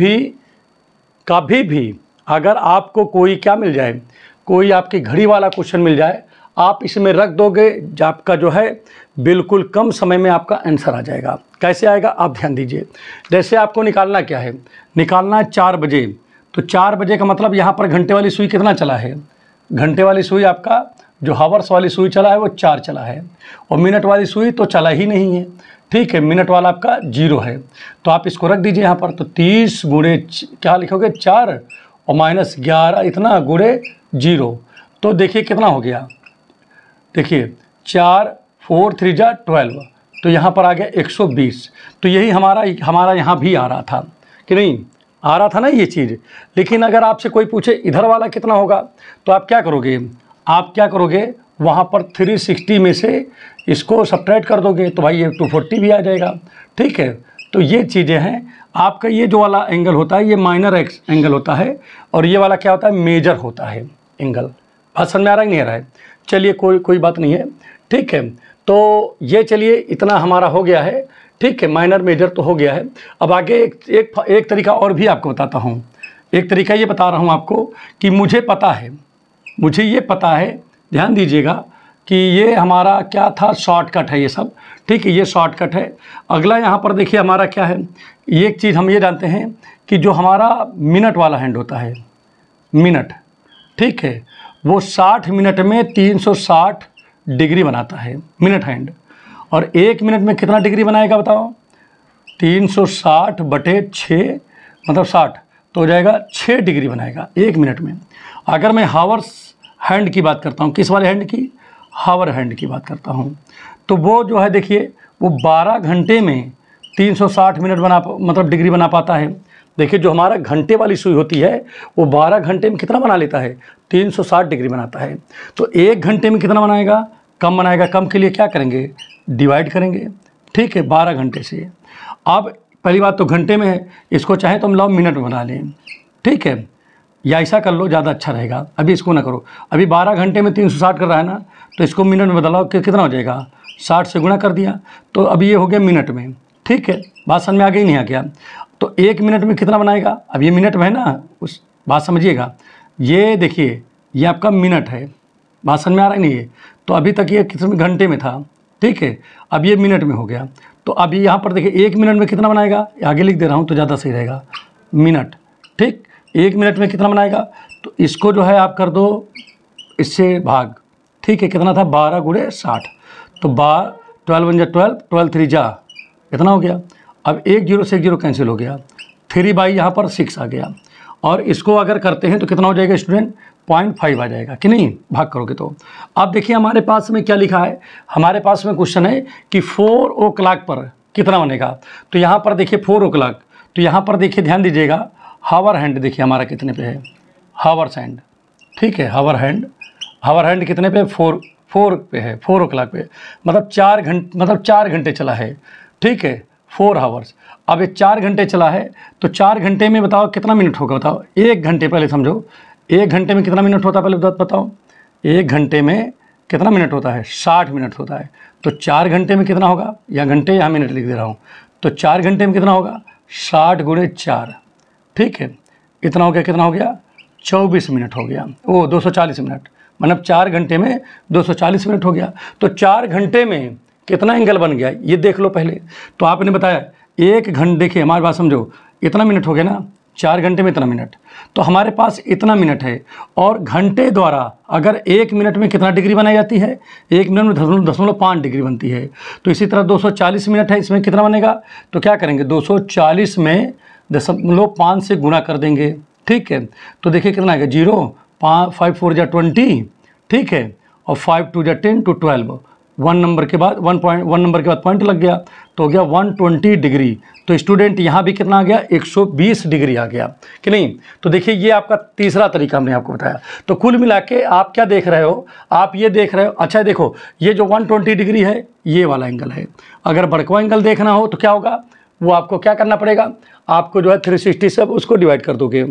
भी अगर आपको कोई क्या मिल जाए, कोई आपकी घड़ी वाला क्वेश्चन मिल जाए, आप इसमें रख दोगे, आपका जो है बिल्कुल कम समय में आपका आंसर आ जाएगा। कैसे आएगा आप ध्यान दीजिए। जैसे आपको निकालना क्या है, निकालना है 4 बजे, तो 4 बजे का मतलब यहाँ पर घंटे वाली सुई कितना चला है, घंटे वाली सुई आपका जो हावर्स वाली सुई चला है वो 4 चला है, और मिनट वाली सुई तो चला ही नहीं है। ठीक है, मिनट वाला आपका 0 है, तो आप इसको रख दीजिए यहाँ पर। तो 30 गुणे क्या लिखोगे 4 और माइनस 11 इतना गुणे 0, तो देखिए कितना हो गया, देखिए 4 4 3 जा 12, तो यहाँ पर आ गया 120। तो यही हमारा यहाँ भी आ रहा था कि नहीं, आ रहा था ना ये चीज़। लेकिन अगर आपसे कोई पूछे इधर वाला कितना होगा, तो आप क्या करोगे, वहाँ पर 360 में से इसको सब्ट्रैक्ट कर दोगे, तो भाई ये 240 भी आ जाएगा। ठीक है, तो ये चीज़ें हैं। आपका ये जो वाला एंगल होता है ये माइनर एंगल होता है, और ये वाला क्या होता है, मेजर होता है एंगल। बात समझ में आ रहा है नहीं आ रहा है? चलिए कोई बात नहीं है, ठीक है। तो ये चलिए इतना हमारा हो गया है, ठीक है, माइनर मेजर तो हो गया है। अब आगे एक तरीका और भी आपको बताता हूँ। एक तरीका ये बता रहा हूँ आपको कि मुझे ये पता है, ध्यान दीजिएगा कि ये हमारा क्या था, शॉर्टकट है ये सब, ठीक है, ये शॉर्टकट है। अगला यहाँ पर देखिए हमारा क्या है, एक चीज़ हम ये जानते हैं कि जो हमारा मिनट वाला हैंड होता है, मिनट, ठीक है, वो 60 मिनट में 360 डिग्री बनाता है मिनट हैंड। और 1 मिनट में कितना डिग्री बनाएगा बताओ? 360 बटे 6 मतलब 60, तो हो जाएगा 6 डिग्री बनाएगा 1 मिनट में। अगर मैं हावर्स हैंड की बात करता हूँ, किस वाले हैंड की? हावर हैंड की बात करता हूँ, तो वो जो है देखिए वो 12 घंटे में 360 मिनट मतलब डिग्री बना पाता है। देखिए जो हमारा घंटे वाली सुई होती है वो 12 घंटे में कितना बना लेता है? 360 डिग्री बनाता है। तो 1 घंटे में कितना बनाएगा? कम बनाएगा। कम के लिए क्या करेंगे? डिवाइड करेंगे, ठीक है, 12 घंटे से। अब पहली बात तो घंटे में है, इसको चाहे तो हम लोग मिनट में बना लें, ठीक है, या ऐसा कर लो, ज़्यादा अच्छा रहेगा। अभी इसको ना करो, अभी 12 घंटे में 360 कर रहा है ना, तो इसको मिनट में बदलाओ कि कितना हो जाएगा? 60 से गुणा कर दिया, तो अभी ये हो गया मिनट में, ठीक है। बात समझ में आ गई नहीं आ गया? तो 1 मिनट में कितना बनाएगा? अब ये मिनट में है ना, उस बात समझिएगा। ये देखिए ये आपका मिनट है, बात समझ में आ रहा है नहीं है? तो अभी तक ये किस घंटे में था, ठीक है, अब ये मिनट में हो गया। तो अभी यहाँ पर देखिए 1 मिनट में कितना बनाएगा? आगे लिख दे रहा हूँ तो ज़्यादा सही रहेगा, मिनट, ठीक। 1 मिनट में कितना बनाएगा? तो इसको जो है आप कर दो इससे भाग, ठीक है, कितना था? 12 गुणे 60, तो 12 1 जा 12, 12 3 जा, कितना हो गया? अब 1 0 से 1 0 कैंसिल हो गया, 3 बाई यहाँ पर 6 आ गया। और इसको अगर करते हैं तो कितना हो जाएगा स्टूडेंट? 0.5 आ जाएगा कि नहीं, भाग करोगे तो। अब देखिए हमारे पास में क्या लिखा है, हमारे पास में क्वेश्चन है कि 4 o'clock पर कितना बनेगा। तो यहाँ पर देखिए 4 o'clock, तो यहाँ पर देखिए ध्यान दीजिएगा, हावर हैंड देखिए हमारा कितने पे है, हावर्स हैंड, ठीक है, हावर हैंड कितने पे? 4 पे है, 4 o'clock पे, मतलब 4 घंटे चला है, ठीक है, 4 आवर्स। अब ये 4 घंटे चला है, तो 4 घंटे में बताओ कितना मिनट होगा? बताओ 1 घंटे, पहले समझो 1 घंटे में कितना मिनट होता है, पहले बताओ 1 घंटे में कितना मिनट होता है? 60 मिनट होता है। तो 4 घंटे में कितना होगा? या घंटे या मिनट लिख दे रहा हूँ, तो 4 घंटे में कितना होगा? 60 गुणे 4, ठीक है, इतना हो गया, कितना हो गया? 24 मिनट हो गया, वो 240 मिनट, मतलब 4 घंटे में 240 मिनट हो गया। तो 4 घंटे में कितना एंगल बन गया ये देख लो पहले। तो आपने बताया 1 घंटे, देखिए हमारी बात समझो, इतना मिनट हो गया ना, 4 घंटे में इतना मिनट, तो हमारे पास इतना मिनट है। और घंटे द्वारा अगर 1 मिनट में कितना डिग्री बनाई जाती है? 1 मिनट में 0.5 डिग्री बनती है। तो इसी तरह 240 मिनट है, इसमें कितना बनेगा? तो क्या करेंगे? 240 में 0.5 से गुणा कर देंगे, ठीक है। तो देखिए कितना आएगा? 0, 5 4 जा 20, ठीक है, और 5 2 जा 10 to 12, 1 नंबर के बाद 1 नंबर के बाद पॉइंट लग गया, तो हो गया 120 डिग्री। तो स्टूडेंट यहाँ भी कितना आ गया? 120 डिग्री आ गया कि नहीं? तो देखिए ये आपका तीसरा तरीका हमने आपको बताया। तो कुल मिला के आप क्या देख रहे हो? आप ये देख रहे हो, अच्छा देखो ये जो 120 डिग्री है ये वाला एंगल है। अगर बड़कवा एंगल देखना हो तो क्या होगा? वो आपको क्या करना पड़ेगा? आपको जो है 360 से उसको डिवाइड कर दोगे।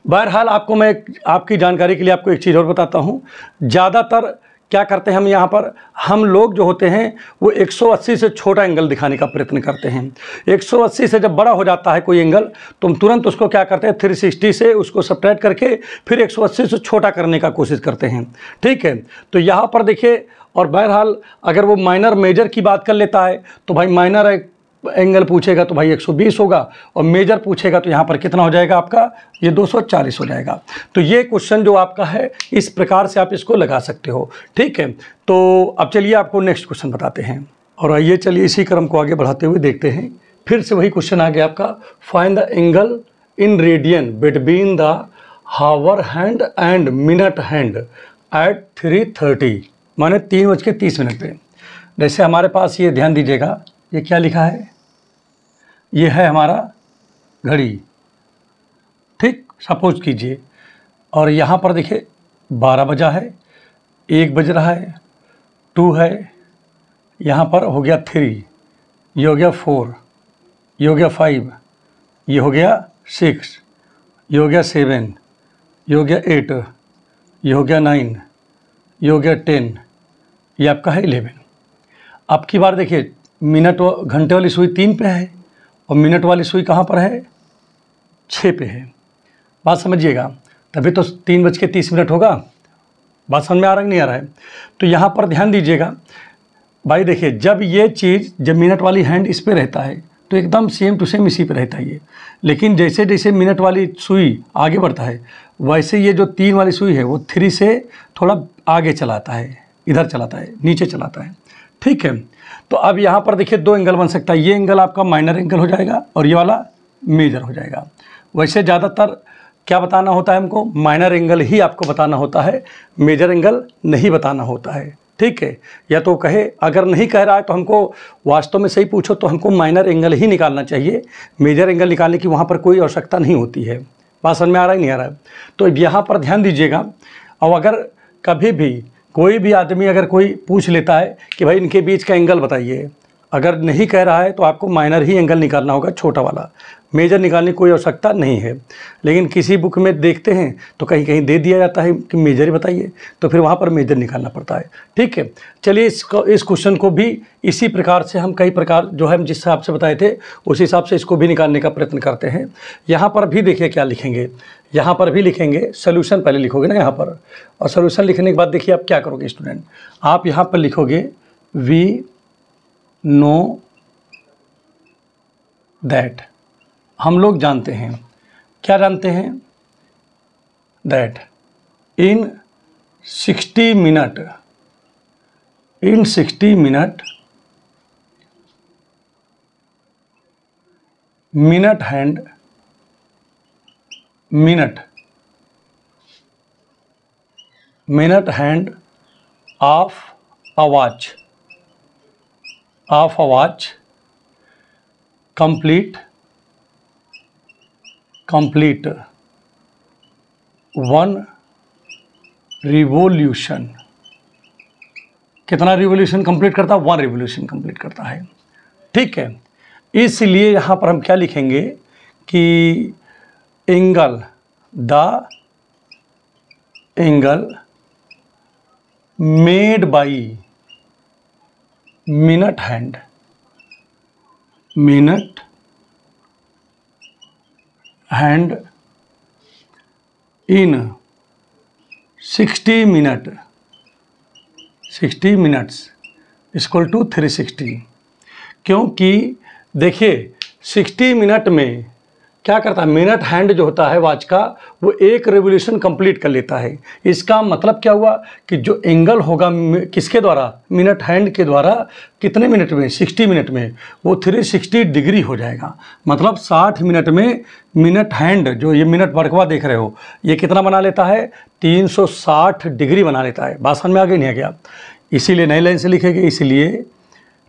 बहरहाल आपको मैं आपकी जानकारी के लिए आपको एक चीज़ और बताता हूँ। ज़्यादातर क्या करते हैं हम यहाँ पर, हम लोग जो होते हैं वो 180 से छोटा एंगल दिखाने का प्रयत्न करते हैं। 180 से जब बड़ा हो जाता है कोई एंगल तो हम तुरंत उसको क्या करते हैं, 360 से उसको सब्ट्रैक्ट करके फिर 180 से छोटा करने का कोशिश करते हैं, ठीक है। तो यहाँ पर देखिए, और बहरहाल अगर वो माइनर मेजर की बात कर लेता है तो भाई माइनर एंगल पूछेगा तो भाई 120 होगा, और मेजर पूछेगा तो यहाँ पर कितना हो जाएगा आपका? ये 240 हो जाएगा। तो ये क्वेश्चन जो आपका है इस प्रकार से आप इसको लगा सकते हो, ठीक है। तो अब चलिए आपको नेक्स्ट क्वेश्चन बताते हैं, और आइए चलिए इसी क्रम को आगे बढ़ाते हुए देखते हैं। फिर से वही क्वेश्चन आ गया आपका, find the angle in radian between the hour hand and minute hand at 3:30, माने 3:30 पे। जैसे हमारे पास ये ध्यान दीजिएगा, ये क्या लिखा है? ये है हमारा घड़ी, ठीक, सपोज कीजिए, और यहाँ पर देखिए 12 बजा है, 1 बज रहा है, 2 है, यहाँ पर हो गया 3, ये हो गया 4, ये हो गया 5, ये हो गया 6, ये हो गया 7, ये हो गया 8, ये हो गया 9, ये हो गया 10, ये आपका है 11। अब की बार देखिए मिनट घंटे वाली सुई 3 पे है और मिनट वाली सुई कहाँ पर है, 6 पे है। बात समझिएगा, तभी तो 3:30 होगा। बात समझ में आ रहा है नहीं आ रहा है? तो यहाँ पर ध्यान दीजिएगा भाई, देखिए जब ये चीज़, जब मिनट वाली हैंड इस पे रहता है तो एकदम सेम टू सेम इसी पे रहता है ये, लेकिन जैसे जैसे मिनट वाली सुई आगे बढ़ता है वैसे ये जो 3 वाली सुई है वो 3 से थोड़ा आगे चलाता है, इधर चलाता है, नीचे चलाता है। ठीक है, तो अब यहाँ पर देखिए 2 एंगल बन सकता है। ये एंगल आपका माइनर एंगल हो जाएगा और ये वाला मेजर हो जाएगा। वैसे ज़्यादातर क्या बताना होता है हमको, माइनर एंगल ही आपको बताना होता है, मेजर एंगल नहीं बताना होता है। ठीक है, या तो कहे, अगर नहीं कह रहा है तो हमको वास्तव में सही पूछो तो हमको माइनर एंगल ही निकालना चाहिए, मेजर एंगल निकालने की वहाँ पर कोई आवश्यकता नहीं होती है। बात समझ में आ रहा है नहीं आ रहा है? तो यहाँ पर ध्यान दीजिएगा। और अगर कभी भी कोई भी आदमी अगर कोई पूछ लेता है कि भाई इनके बीच का एंगल बताइए, अगर नहीं कह रहा है तो आपको माइनर ही एंगल निकालना होगा, छोटा वाला, मेजर निकालने की कोई आवश्यकता नहीं है। लेकिन किसी बुक में देखते हैं तो कहीं कहीं दे दिया जाता है कि मेजर ही बताइए, तो फिर वहाँ पर मेजर निकालना पड़ता है। ठीक है, चलिए इस क्वेश्चन को भी इसी प्रकार से हम कई प्रकार जो है जिस हिसाब से बताए थे उसी हिसाब से इसको भी निकालने का प्रयत्न करते हैं। यहाँ पर भी देखिए क्या लिखेंगे, यहाँ पर भी लिखेंगे सोल्यूशन पहले लिखोगे ना यहाँ पर, और सोल्यूशन लिखने के बाद देखिए आप क्या करोगे स्टूडेंट, आप यहाँ पर लिखोगे वी नो दैट, हम लोग जानते हैं, क्या जानते हैं, that in 60 minute, in 60 minute minute hand, minute hand of a watch, complete 1 revolution. कितना रिवोल्यूशन कंप्लीट करता है, 1 रिवोल्यूशन कंप्लीट करता है। ठीक है, इसलिए यहाँ पर हम क्या लिखेंगे कि angle, the angle made by minute hand in 60 minutes equal to 360। क्योंकि देखिए 60 मिनट में क्या करता है, मिनट हैंड जो होता है वॉच का वो 1 रेवोल्यूशन कंप्लीट कर लेता है। इसका मतलब क्या हुआ कि जो एंगल होगा किसके द्वारा, मिनट हैंड के द्वारा, कितने मिनट में, 60 मिनट में, वो 360 डिग्री हो जाएगा। मतलब 60 मिनट में मिनट हैंड, जो ये मिनट वर्कवा देख रहे हो, ये कितना बना लेता है, 360 डिग्री बना लेता है। बात समझ में आ गई नहीं आ गया? इसीलिए नई लाइन से लिखेंगे, इसलिए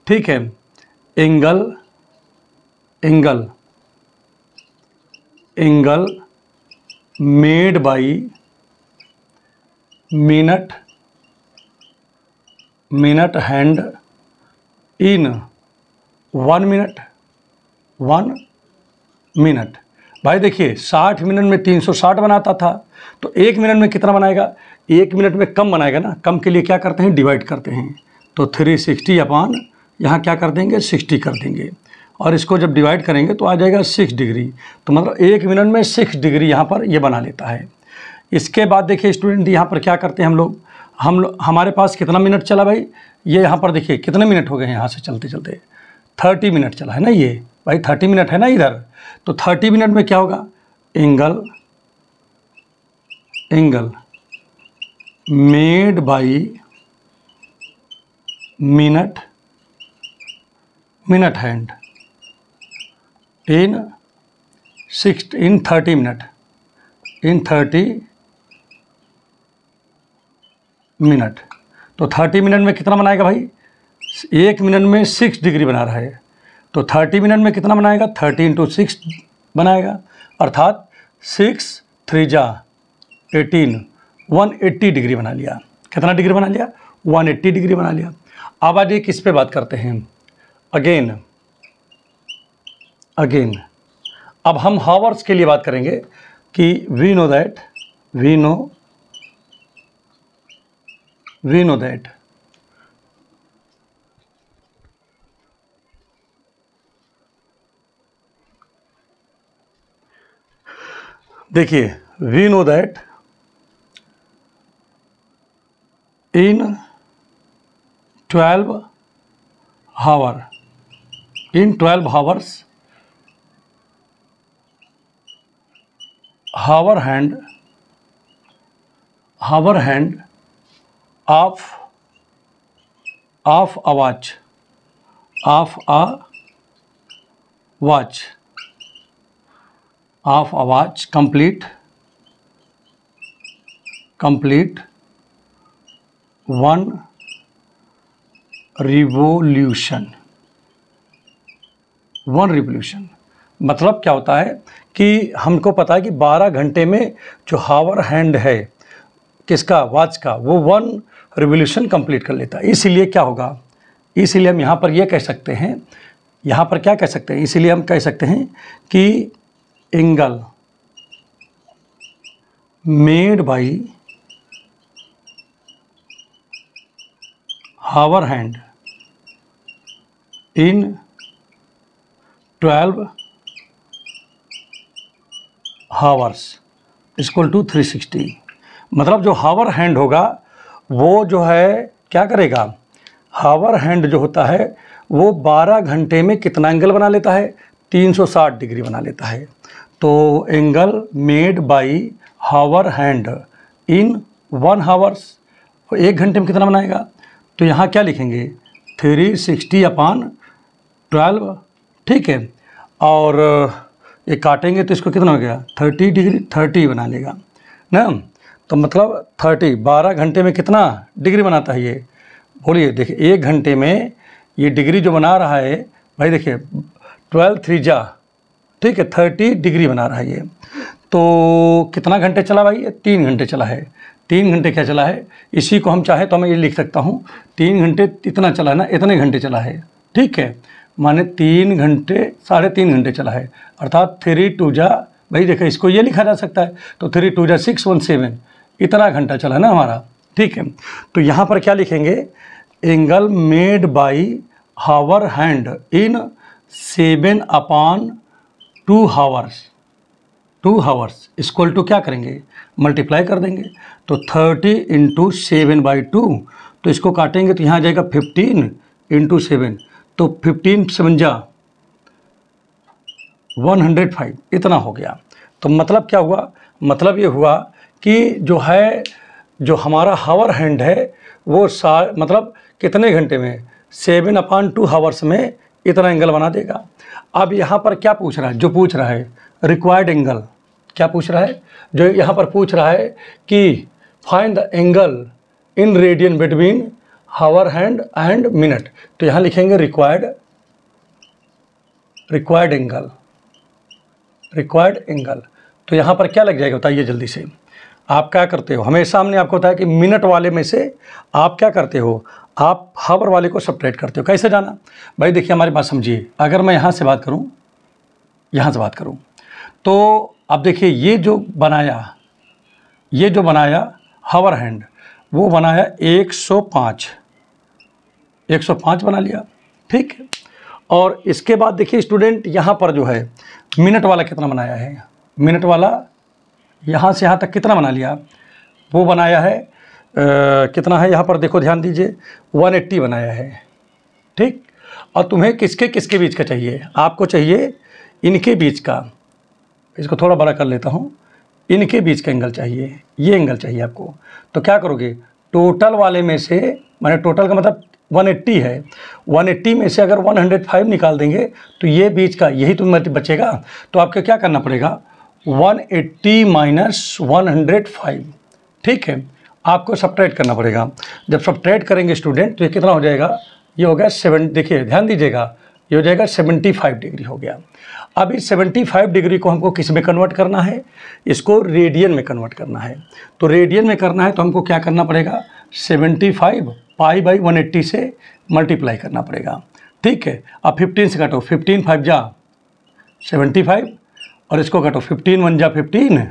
ठीक है, angle made by minute hand in 1 minute. भाई देखिए 60 मिनट में 360 बनाता था, तो 1 मिनट में कितना बनाएगा, 1 मिनट में कम बनाएगा ना। कम के लिए क्या करते हैं, डिवाइड करते हैं, तो 360 अपान यहाँ क्या कर देंगे, 60 कर देंगे, और इसको जब डिवाइड करेंगे तो आ जाएगा 6 डिग्री। तो मतलब 1 मिनट में 6 डिग्री यहाँ पर ये बना लेता है। इसके बाद देखिए स्टूडेंट यहाँ पर क्या करते हैं हम लोग, हमारे पास कितना मिनट चला भाई, ये यहाँ पर देखिए कितने मिनट हो गए हैं यहाँ से चलते चलते, 30 मिनट चला है ना ये भाई, 30 मिनट है ना इधर। तो 30 मिनट में क्या होगा, angle made by minute hand in 30 minute. तो 30 मिनट में कितना बनाएगा भाई, 1 मिनट में 6 डिग्री बना रहा है, तो 30 मिनट में कितना बनाएगा, 30 × 6 बनाएगा, अर्थात 6 3 जा 18, 180 डिग्री बना लिया। कितना डिग्री बना लिया, 180 डिग्री बना लिया। अब आज किस पे बात करते हैं, अगेन अगेन। अब हम हावर्स के लिए बात करेंगे कि वी नो दैट देखिए, we know that in 12 hour, in 12 hours our hand of a watch complete 1 revolution। मतलब क्या होता है कि हमको पता है कि 12 घंटे में जो हावर हैंड है किसका, वॉच का, वो 1 रिवोल्यूशन कंप्लीट कर लेता है। इसीलिए क्या होगा, इसीलिए हम यहाँ पर ये कह सकते हैं, यहाँ पर क्या कह सकते हैं, इसीलिए हम कह सकते हैं कि angle made by hour hand in 12 hours equal to 360। मतलब जो हावर हैंड होगा वो जो है क्या करेगा, हावर हैंड जो होता है वो 12 घंटे में कितना एंगल बना लेता है, 360 डिग्री बना लेता है। तो angle made by hour hand in 1 hours, 1 घंटे में कितना बनाएगा, तो यहाँ क्या लिखेंगे 360/12, ठीक है। और ये काटेंगे तो इसको कितना हो गया 30 डिग्री, 30 बना लेगा ना। तो मतलब 12 घंटे में कितना डिग्री बनाता है ये, बोलिए। देखिए 1 घंटे में ये डिग्री जो बना रहा है भाई, देखिए 12 3 जा, ठीक है, 30 डिग्री बना रहा है ये। तो कितना घंटे चला भाई, ये 3 घंटे चला है। 3 घंटे क्या चला है, इसी को हम चाहे तो मैं ये लिख सकता हूँ 3 घंटे इतना चला है ना, इतने घंटे चला है, ठीक है। माने 3 घंटे 3.5 घंटे चला है, अर्थात 3 2 जा, भाई देखिए इसको ये लिखा जा सकता है, तो 3 2 जा 617, इतना घंटा चला है ना हमारा, ठीक है। तो यहाँ पर क्या लिखेंगे, angle made by hour hand in 7/2 hours, 2 hours equal to क्या करेंगे, मल्टीप्लाई कर देंगे। तो 30 × 7/2, तो इसको काटेंगे तो यहाँ आ जाएगा 15 × 7, तो 15 7 जा 105, इतना हो गया। तो मतलब क्या हुआ, मतलब ये हुआ कि जो है, जो हमारा हावर हैंड है वो मतलब कितने घंटे में, 7/2 हावर्स में इतना एंगल बना देगा। अब यहाँ पर क्या पूछ रहा है, जो पूछ रहा है रिक्वायर्ड एंगल, क्या पूछ रहा है, जो यहाँ पर पूछ रहा है कि find the angle in radian between hour hand and minute. तो यहाँ लिखेंगे रिक्वायर्ड एंगल। तो यहाँ पर क्या लग जाएगा बताइए जल्दी से। आप क्या करते हो, हमेशा हमने आपको बताया कि मिनट वाले में से आप क्या करते हो, आप हावर वाले को सब्ट्रैक्ट करते हो। कैसे जाना भाई, देखिए हमारी बात समझिए। अगर मैं यहाँ से बात करूँ, यहाँ से बात करूँ, तो अब देखिए ये जो बनाया हावर हैंड, वो बनाया 105 बना लिया, ठीक है। और इसके बाद देखिए स्टूडेंट, यहाँ पर जो है मिनट वाला कितना बनाया है, मिनट वाला यहाँ से यहाँ तक कितना बना लिया, वो बनाया है कितना है, यहाँ पर देखो ध्यान दीजिए 180 बनाया है, ठीक। और तुम्हें किसके किसके बीच का चाहिए, आपको चाहिए इनके बीच का, इसको थोड़ा बड़ा कर लेता हूँ, इनके बीच का एंगल चाहिए, ये एंगल चाहिए आपको। तो क्या करोगे, टोटल वाले में से, माने टोटल का मतलब 180 है, 180 में से अगर 105 निकाल देंगे तो ये बीच का यही तुम्हें बचेगा। तो आपको क्या करना पड़ेगा, 180 - 105, ठीक है, आपको सब्ट्रैक्ट करना पड़ेगा। जब सब्ट्रैक्ट करेंगे स्टूडेंट तो ये कितना हो जाएगा, ये हो गया 7, देखिए ध्यान दीजिएगा, ये हो जाएगा 75 डिग्री हो गया। अब इस 75 डिग्री को हमको किस में कन्वर्ट करना है, इसको रेडियन में कन्वर्ट करना है। तो रेडियन में करना है तो हमको क्या करना पड़ेगा, 75 π/180 से मल्टीप्लाई करना पड़ेगा, ठीक है। अब 15 से काटो, 15 5 जा 75 और इसको काटो 15 1 जा 15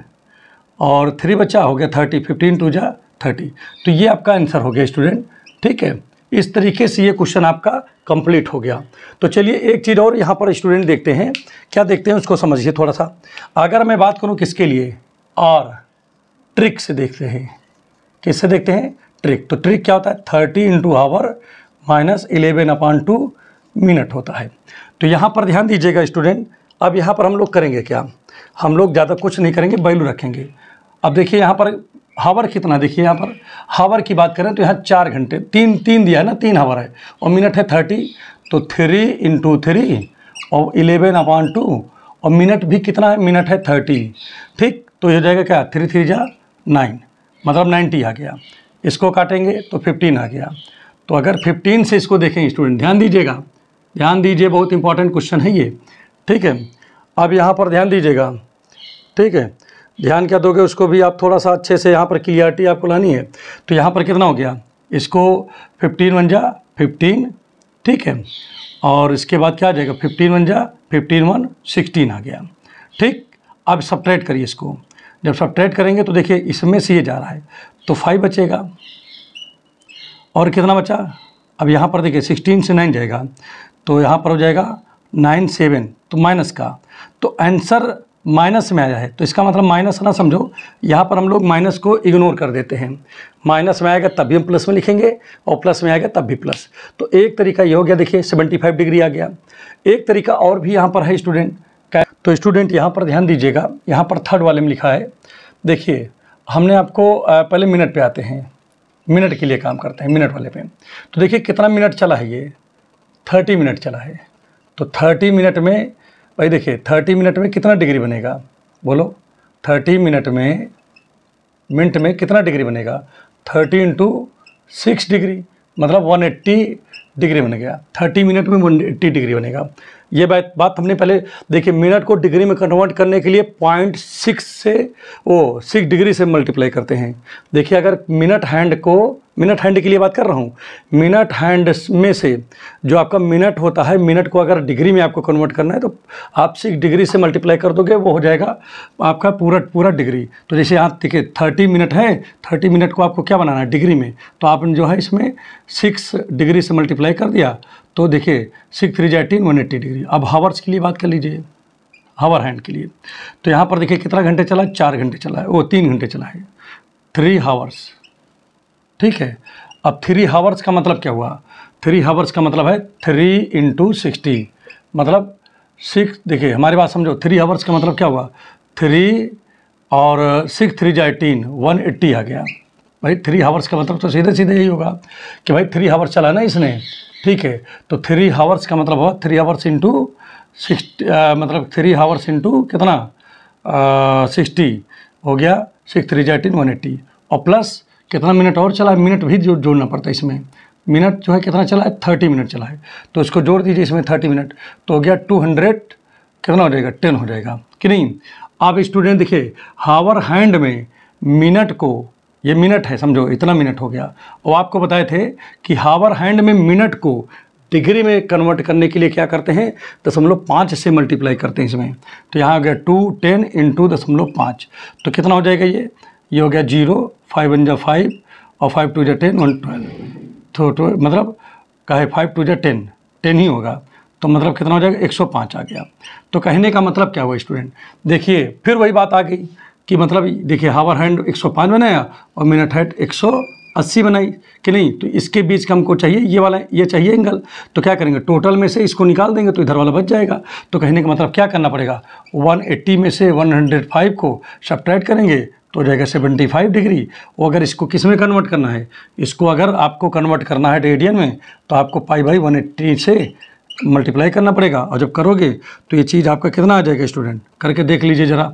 और 3 बचा हो गया 30, 15 2 जा 30। तो ये आपका आंसर हो गया स्टूडेंट, ठीक है। इस तरीके से ये क्वेश्चन आपका कंप्लीट हो गया। तो चलिए एक चीज़ और यहाँ पर स्टूडेंट देखते हैं, क्या देखते हैं उसको समझिए थोड़ा सा। अगर मैं बात करूँ किसके लिए, और ट्रिक से देखते हैं, किससे देखते हैं, ट्रिक। तो ट्रिक क्या होता है, 30 इंटू आवर माइनस 11/2 मिनट होता है। तो यहाँ पर ध्यान दीजिएगा स्टूडेंट, अब यहाँ पर हम लोग करेंगे क्या, हम लोग ज़्यादा कुछ नहीं करेंगे, वैल्यू रखेंगे। अब देखिए यहाँ पर हावर कितना, देखिए यहाँ पर हावर की बात करें तो यहाँ 4 घंटे, तीन दिया है ना, 3 हावर है और मिनट है 30, तो 3 इंटू 3 और 11/2 और मिनट भी कितना है, मिनट है 30, ठीक। तो ये हो जाएगा क्या, 3 3 जा 9, मतलब 90 आ गया। इसको काटेंगे तो 15 आ गया। तो अगर 15 से इसको देखें स्टूडेंट, ध्यान दीजिएगा, ध्यान दीजिए, बहुत इंपॉर्टेंट क्वेश्चन है ये, ठीक है। अब यहाँ पर ध्यान दीजिएगा, ठीक है, ध्यान क्या दोगे उसको भी आप थोड़ा सा अच्छे से, यहाँ पर क्लियरिटी आपको लानी है। तो यहाँ पर कितना हो गया, इसको 15 1 जा 15, ठीक है, और इसके बाद क्या आ जाएगा, 15 1 जा 15 1 16 आ गया, ठीक। अब सब्ट्रैक्ट करिए इसको, जब सब्ट्रैक्ट करेंगे तो देखिए इसमें से ये जा रहा है तो 5 बचेगा और कितना बचा, अब यहाँ पर देखिए 16 से 9 जाएगा तो यहाँ पर हो जाएगा 9 7, तो माइनस का, तो आंसर माइनस में आया है। तो इसका मतलब माइनस ना समझो, यहाँ पर हम लोग माइनस को इग्नोर कर देते हैं, माइनस में आएगा तब भी हम प्लस में लिखेंगे और प्लस में आएगा तब भी प्लस। तो एक तरीका ये हो गया, देखिए 75 डिग्री आ गया। एक तरीका और भी यहाँ पर है स्टूडेंट, तो स्टूडेंट यहाँ पर ध्यान दीजिएगा, यहाँ पर थर्ड वाले में लिखा है, देखिए हमने आपको पहले मिनट पे आते हैं, मिनट के लिए काम करते हैं, मिनट वाले पे। तो देखिए कितना मिनट चला है, ये 30 मिनट चला है। तो 30 मिनट में भाई देखिए 30 मिनट में कितना डिग्री बनेगा, बोलो 30 मिनट में कितना डिग्री बनेगा, 30 इंटू 6 डिग्री, मतलब 180 डिग्री बन गया। 30 मिनट में 180 डिग्री बनेगा। ये बात हमने पहले देखिए, मिनट को डिग्री में कन्वर्ट करने के लिए 0.6 से 6 डिग्री से मल्टीप्लाई करते हैं। देखिए अगर मिनट हैंड के लिए बात कर रहा हूँ, मिनट हैंड में से जो आपका मिनट होता है, मिनट को अगर डिग्री में आपको कन्वर्ट करना है तो आप 6 डिग्री से मल्टीप्लाई कर दोगे, वो हो जाएगा आपका पूरा डिग्री। तो जैसे यहाँ देखिए 30 मिनट है, 30 मिनट को आपको क्या बनाना है, डिग्री में, तो आपने जो है इसमें 6 डिग्री से मल्टीप्लाई कर दिया, तो देखिए 6 3 जा 18 180 डिग्री। अब हावर्स के लिए बात कर लीजिए, हावर हैंड के लिए, तो यहाँ पर देखिए कितना घंटे चला है, 4 घंटे चला है, 3 घंटे चला है, 3 हावर्स, ठीक है। अब 3 हावर्स का मतलब क्या हुआ, 3 हावर्स का मतलब है 3 इंटू 60, मतलब 6, देखिए हमारी बात समझो, 3 हावर्स का मतलब क्या हुआ, 3 और 6 3 जा 18 180 आ गया। भाई 3 हावर्स का मतलब तो सीधे यही होगा कि भाई 3 हावर्स चला ना इसने, ठीक है। तो 3 हावर्स का मतलब हुआ 3 हावर्स इंटू 60, मतलब 3 हावर्स इंटू कितना 60 हो गया, 6 3 जा 18 180, और प्लस कितना मिनट और चला है, मिनट भी जोड़ना पड़ता है इसमें, मिनट जो है कितना चला है, 30 मिनट चला है, तो इसको जोड़ दीजिए इसमें 30 मिनट, तो हो गया 200, कितना हो जाएगा, 10 हो जाएगा कि नहीं। आप स्टूडेंट देखिए हावर हैंड में मिनट को, ये मिनट है समझो, इतना मिनट हो गया, और आपको बताए थे कि हावर हैंड में मिनट को डिग्री में कन्वर्ट करने के लिए क्या करते हैं, 0.5 से मल्टीप्लाई करते हैं इसमें। तो यहाँ हो गया 2 10 इंटू 0.5, तो कितना हो जाएगा, ये हो गया 0, 5 1 जा 5 और 5 2 जा 10 1 12, तो मतलब कहे 5 2 जा 10 ही होगा, तो मतलब कितना हो जाएगा, 105 आ गया। तो कहने का मतलब क्या हुआ स्टूडेंट, देखिए फिर वही बात आ गई कि मतलब देखिए हावर हैंड 105 बनाया और मिनट हैंड 180 बनाई कि नहीं। तो इसके बीच का हमको चाहिए ये वाला, ये चाहिए एंगल, तो क्या करेंगे, टोटल में से इसको निकाल देंगे तो इधर वाला बच जाएगा। तो कहने का मतलब क्या करना पड़ेगा, 180 में से 105 को सब्ट्रैक्ट करेंगे तो हो जाएगा 75 डिग्री। वो अगर इसको किस में कन्वर्ट करना है, इसको अगर आपको कन्वर्ट करना है रेडियन में, तो आपको π/180 से मल्टीप्लाई करना पड़ेगा, और जब करोगे तो ये चीज़ आपका कितना आ जाएगा स्टूडेंट, करके देख लीजिए ज़रा।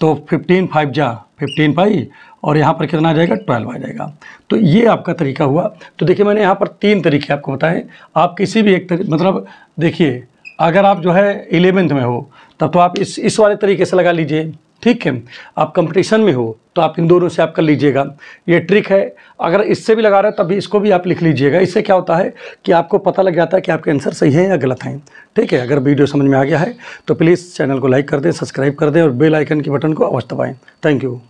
तो 15 5 जा 15 पाई, और यहाँ पर कितना आ जाएगा, 12 आ जाएगा। तो ये आपका तरीका हुआ। तो देखिए मैंने यहाँ पर 3 तरीके आपको बताए, आप किसी भी एक मतलब देखिए अगर आप जो है 11th में हो तब तो आप इस वाले तरीके से लगा लीजिए, ठीक है, आप कंपटीशन में हो तो आप इन दोनों से आप कर लीजिएगा। ये ट्रिक है, अगर इससे भी लगा रहे हो तभी इसको भी आप लिख लीजिएगा। इससे क्या होता है कि आपको पता लग जाता है कि आपके आंसर सही है या गलत हैं। ठीक है, अगर वीडियो समझ में आ गया है तो प्लीज़ चैनल को लाइक कर दें, सब्सक्राइब कर दें और बेल आइकन के बटन को अवश्य दबाएं। Thank you.